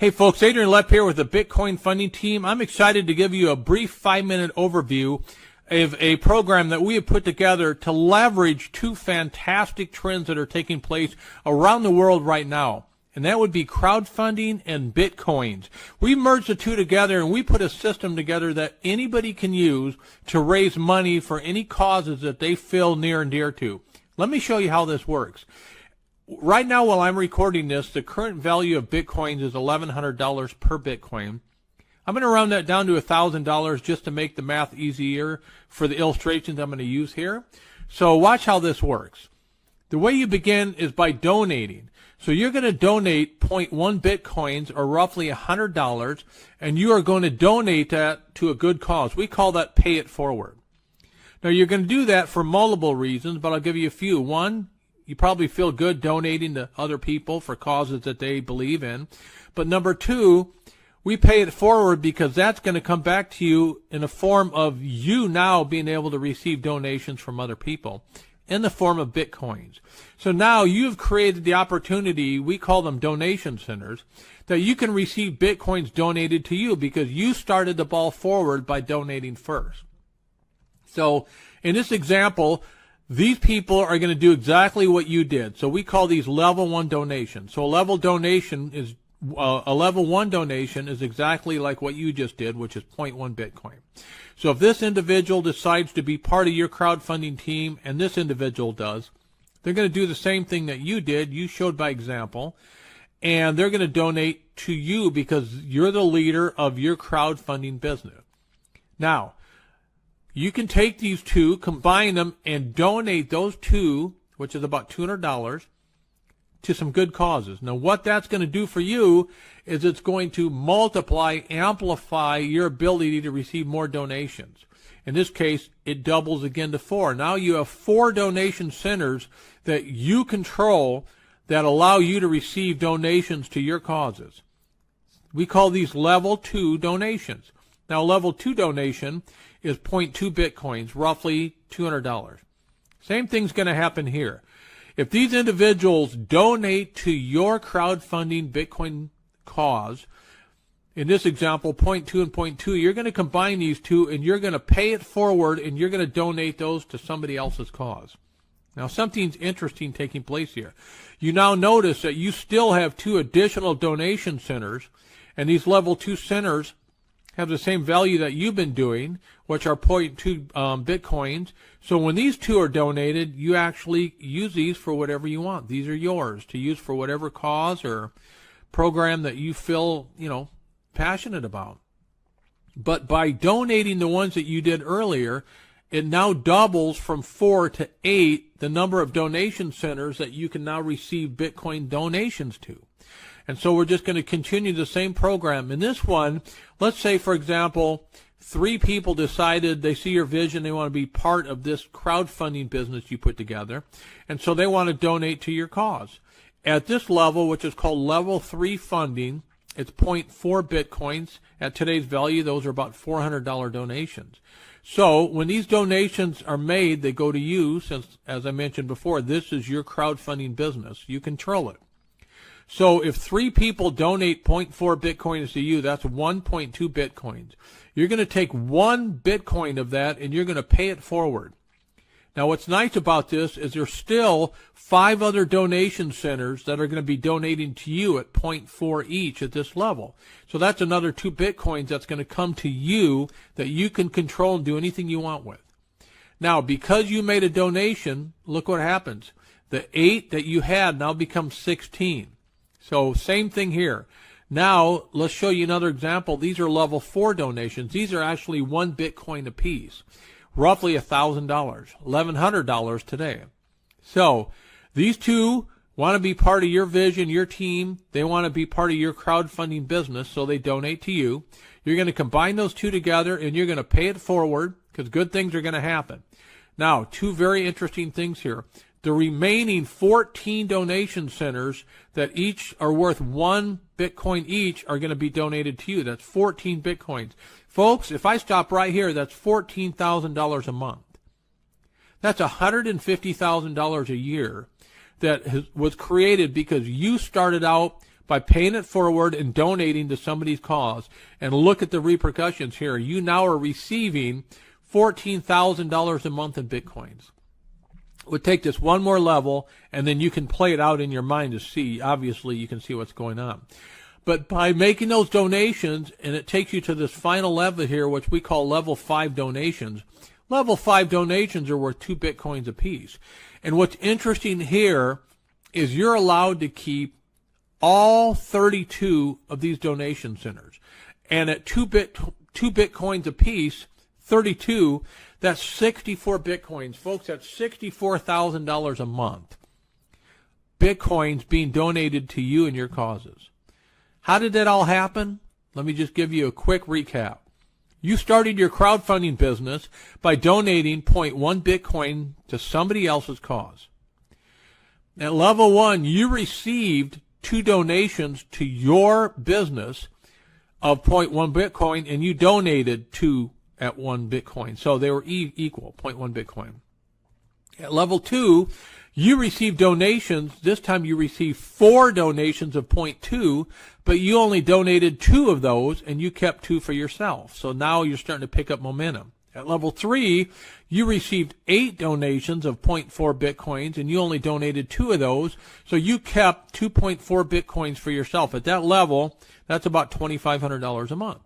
Hey folks, Adrian Lepp here with the Bitcoin Funding Team. I'm excited to give you a brief 5-minute overview of a program that we have put together to leverage two fantastic trends that are taking place around the world right now. And that would be crowdfunding and Bitcoins. We merged the two together and we put a system together that anybody can use to raise money for any causes that they feel near and dear to. Let me show you how this works. Right now, while I'm recording this, the current value of Bitcoins is $1,100 per Bitcoin. I'm going to round that down to $1,000 just to make the math easier for the illustrations I'm going to use here. So watch how this works. The way you begin is by donating. So you're going to donate 0.1 Bitcoins, or roughly $100, and you are going to donate that to a good cause. We call that pay it forward. Now, you're going to do that for multiple reasons, but I'll give you a few. One, you probably feel good donating to other people for causes that they believe in. But number two, we pay it forward because that's going to come back to you in the form of you now being able to receive donations from other people in the form of Bitcoins. So now you've created the opportunity, we call them donation centers, that you can receive Bitcoins donated to you because you started the ball forward by donating first. So in this example, these people are going to do exactly what you did. So we call these level 1 donations. So a level 1 donation is exactly like what you just did, which is 0.1 Bitcoin. So if this individual decides to be part of your crowdfunding team, and this individual does, they're going to do the same thing that you did. You showed by example, and they're going to donate to you because you're the leader of your crowdfunding business. Now, you can take these two, combine them, and donate those two, which is about $200, to some good causes. Now, what that's going to do for you is it's going to multiply, amplify your ability to receive more donations. In this case, it doubles again to 4. Now you have 4 donation centers that you control that allow you to receive donations to your causes. We call these level 2 donations. Now, level 2 donation is 0.2 Bitcoins, roughly $200. Same thing's going to happen here. If these individuals donate to your crowdfunding Bitcoin cause, in this example, 0.2 and 0.2, you're going to combine these two and you're going to pay it forward and you're going to donate those to somebody else's cause. Now, something's interesting taking place here. You now notice that you still have 2 additional donation centers, and these level 2 centers have the same value that you've been doing, which are 0.2 Bitcoins. So when these 2 are donated, you actually use these for whatever you want. These are yours to use for whatever cause or program that you feel, passionate about. But by donating the ones that you did earlier, it now doubles from 4 to 8 the number of donation centers that you can now receive Bitcoin donations to. And so we're just going to continue the same program. In this one, let's say, for example, 3 people decided they see your vision, they want to be part of this crowdfunding business you put together, and so they want to donate to your cause. At this level, which is called level 3 funding, it's 0.4 Bitcoins. At today's value, those are about $400 donations. So when these donations are made, they go to you, since, as I mentioned before, this is your crowdfunding business. You control it. So if 3 people donate 0.4 Bitcoins to you, that's 1.2 Bitcoins. You're going to take 1 Bitcoin of that and you're going to pay it forward. Now, what's nice about this is there's still 5 other donation centers that are going to be donating to you at 0.4 each at this level. So that's another 2 Bitcoins that's going to come to you that you can control and do anything you want with. Now, because you made a donation, look what happens. The 8 that you had now becomes 16. So same thing here. Now, let's show you another example. These are level 4 donations. These are actually 1 Bitcoin apiece, roughly $1,000, $1,100 today. So these 2 want to be part of your vision, your team. They want to be part of your crowdfunding business, so they donate to you. You're going to combine those 2 together, and you're going to pay it forward because good things are going to happen. Now, 2 very interesting things here. The remaining 14 donation centers that each are worth 1 Bitcoin each are going to be donated to you. That's 14 Bitcoins. Folks, if I stop right here, that's $14,000 a month. That's $150,000 a year that was created because you started out by paying it forward and donating to somebody's cause. And look at the repercussions here. You now are receiving $14,000 a month in Bitcoins. It would take this one more level, and then you can play it out in your mind to see. Obviously, you can see what's going on. But by making those donations, and it takes you to this final level here, which we call level 5 donations. Level 5 donations are worth 2 Bitcoins apiece. And what's interesting here is you're allowed to keep all 32 of these donation centers. And at 2 Bitcoins apiece, 32, that's 64 Bitcoins. Folks, that's $64,000 a month. Bitcoins being donated to you and your causes. How did that all happen? Let me just give you a quick recap. You started your crowdfunding business by donating 0.1 Bitcoin to somebody else's cause. At level 1, you received 2 donations to your business of 0.1 Bitcoin, and you donated 2 at 1 Bitcoin. So they were equal, 0.1 Bitcoin. At level 2, you received donations. This time you received 4 donations of 0.2, but you only donated 2 of those, and you kept 2 for yourself. So now you're starting to pick up momentum. At level 3, you received 8 donations of 0.4 Bitcoins, and you only donated 2 of those, so you kept 2.4 Bitcoins for yourself. At that level, that's about $2,500 a month.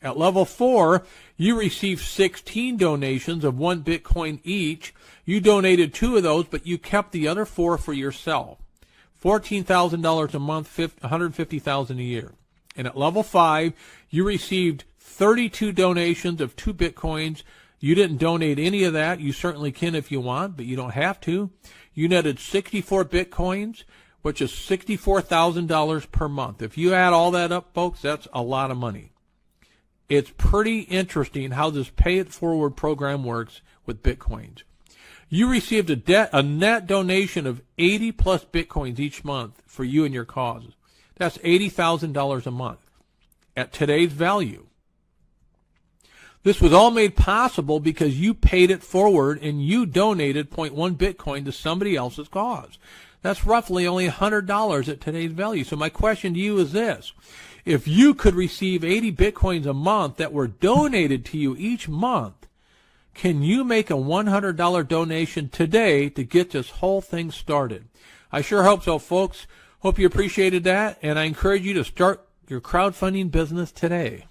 At level 4, you received 16 donations of 1 Bitcoin each. You donated 2 of those, but you kept the other 4 for yourself. $14,000 a month, $150,000 a year. And at level 5, you received 32 donations of 2 Bitcoins. You didn't donate any of that. You certainly can if you want, but you don't have to. You netted 64 Bitcoins, which is $64,000 per month. If you add all that up, folks, that's a lot of money. It's pretty interesting how this Pay It Forward program works with Bitcoins. You received a net donation of 80 plus Bitcoins each month for you and your causes. That's $80,000 a month at today's value. This was all made possible because you paid it forward and you donated 0.1 Bitcoin to somebody else's cause. That's roughly only $100 at today's value. So my question to you is this. If you could receive 80 Bitcoins a month that were donated to you each month, can you make a $100 donation today to get this whole thing started? I sure hope so, folks. Hope you appreciated that, and I encourage you to start your crowdfunding business today.